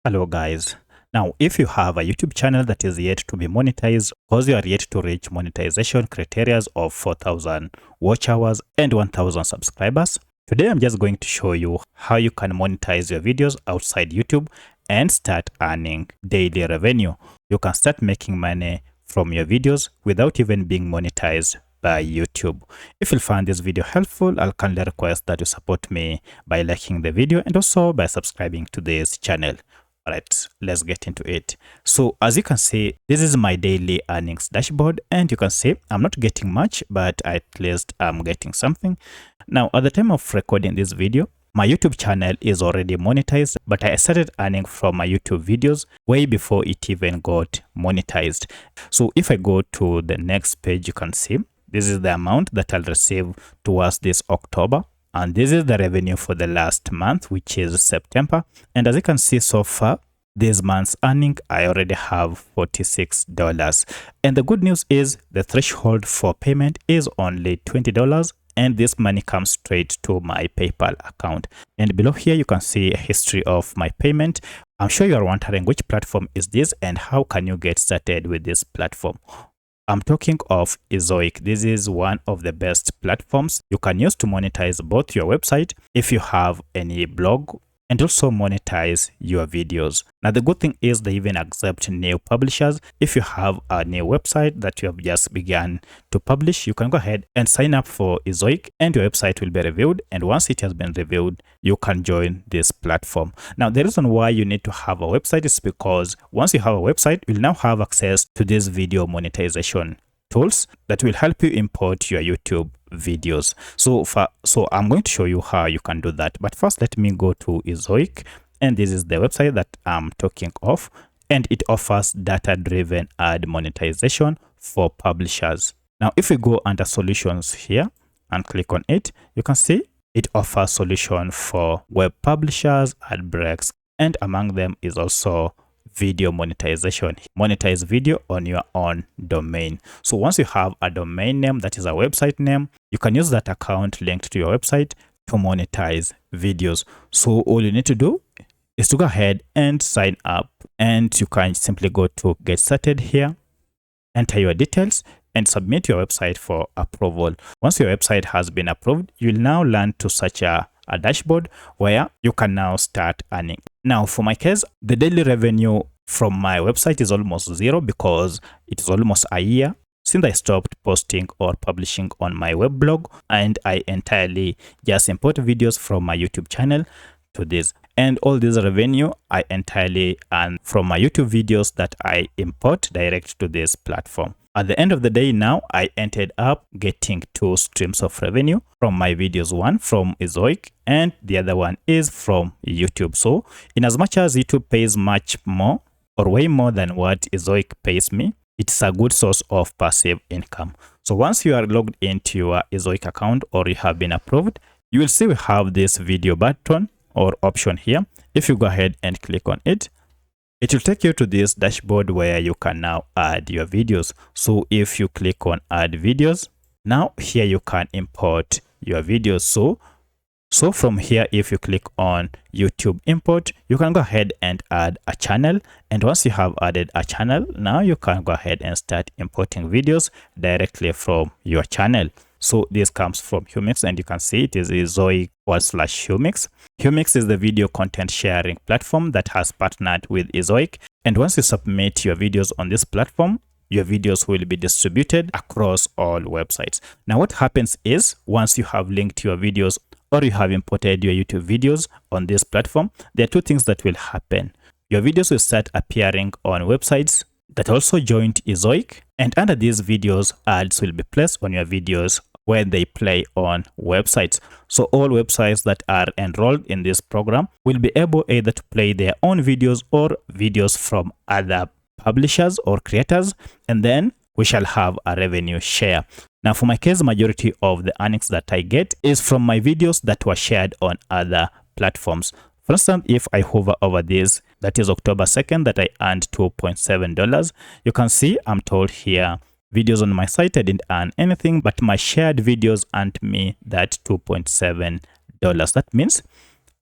Hello guys. Now, if you have a YouTube channel that is yet to be monetized, because you are yet to reach monetization criteria of 4,000 watch hours and 1,000 subscribers, today I'm just going to show you how you can monetize your videos outside YouTube and start earning daily revenue. You can start making money from your videos without even being monetized by YouTube. If you find this video helpful, I'll kindly request that you support me by liking the video and also by subscribing to this channel. Alright, let's get into it. So as you can see, this is my daily earnings dashboard, and you can see I'm not getting much, but at least I'm getting something. Now, at the time of recording this video, my YouTube channel is already monetized, but I started earning from my YouTube videos way before it even got monetized. So if I go to the next page, you can see this is the amount that I'll receive towards this October. And this is the revenue for the last month, which is September. And as you can see so far, this month's earning, I already have $46. And the good news is the threshold for payment is only $20. And this money comes straight to my PayPal account. And below here, you can see a history of my payment. I'm sure you are wondering which platform is this and how can you get started with this platform. I'm talking of Ezoic. This is one of the best platforms you can use to monetize both your website if you have any blog and also monetize your videos. Now, the good thing is they even accept new publishers. If you have a new website that you have just begun to publish, you can go ahead and sign up for Ezoic and your website will be reviewed. And once it has been reviewed, you can join this platform. Now, the reason why you need to have a website is because once you have a website, you'll now have access to this video monetization tools that will help you import your YouTube videos. So I'm going to show you how you can do that. But first, let me go to Ezoic, and this is the website that I'm talking of, and it offers data-driven ad monetization for publishers. Now, if we go under solutions here and click on it, you can see it offers solution for web publishers, ad breaks, and among them is also video monetization. Monetize video on your own domain. So once you have a domain name, that is a website name, you can use that account linked to your website to monetize videos. So all you need to do is to go ahead and sign up, and you can simply go to get started here, enter your details, and submit your website for approval. Once your website has been approved, you'll now learn to search a dashboard where you can now start earning. Now, for my case, the daily revenue from my website is almost zero because it is almost a year since I stopped posting or publishing on my web blog, and I entirely just import videos from my YouTube channel to this. And all this revenue I entirely earn from my YouTube videos that I import direct to this platform. At the end of the day, now I ended up getting two streams of revenue from my videos, one from Ezoic and the other one is from YouTube. So in as much as YouTube pays much more or way more than what Ezoic pays me, it's a good source of passive income. So once you are logged into your Ezoic account or you have been approved, you will see we have this video button or option here. If you go ahead and click on it, it will take you to this dashboard where you can now add your videos. So if you click on add videos, now here you can import your videos. So from here, if you click on YouTube import, you can go ahead and add a channel. And once you have added a channel, now you can go ahead and start importing videos directly from your channel. So this comes from Humix, and you can see it is Ezoic/Humix. Humix is the video content sharing platform that has partnered with Ezoic. And once you submit your videos on this platform, your videos will be distributed across all websites. Now, what happens is once you have linked your videos or you have imported your YouTube videos on this platform, there are two things that will happen. Your videos will start appearing on websites that also joined Ezoic, and under these videos, ads will be placed on your videos when they play on websites. So all websites that are enrolled in this program will be able either to play their own videos or videos from other publishers or creators, and then we shall have a revenue share. Now, for my case, majority of the earnings that I get is from my videos that were shared on other platforms. For instance, if I hover over this, that is October 2nd, that I earned $2.7. You can see I'm told here, videos on my site, I didn't earn anything, but my shared videos earned me that $2.7. That means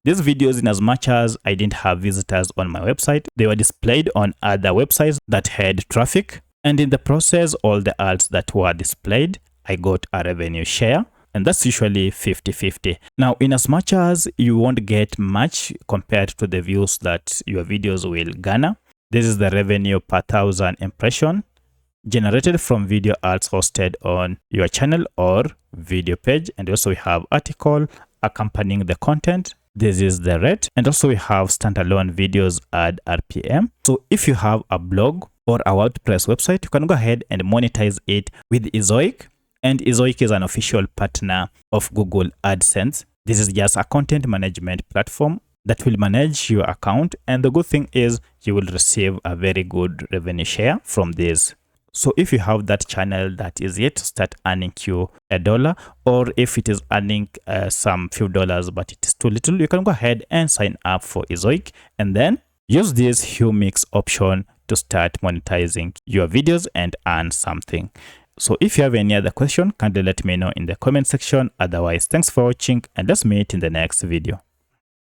These videos, in as much as I didn't have visitors on my website, they were displayed on other websites that had traffic. And in the process, all the ads that were displayed, I got a revenue share. And that's usually 50-50. Now, in as much as you won't get much compared to the views that your videos will garner, this is the revenue per 1,000 impression generated from video ads hosted on your channel or video page. And also we have article accompanying the content. This is the rate. And also we have standalone videos ad RPM. So if you have a blog or a WordPress website, you can go ahead and monetize it with Ezoic. And Ezoic is an official partner of Google AdSense. This is just a content management platform that will manage your account. And the good thing is you will receive a very good revenue share from this. So if you have that channel that is yet to start earning you $1, or if it is earning some few dollars but it is too little, you can go ahead and sign up for Ezoic and then use this Humix option to start monetizing your videos and earn something. So if you have any other question, kindly let me know in the comment section. Otherwise, thanks for watching and let's meet in the next video.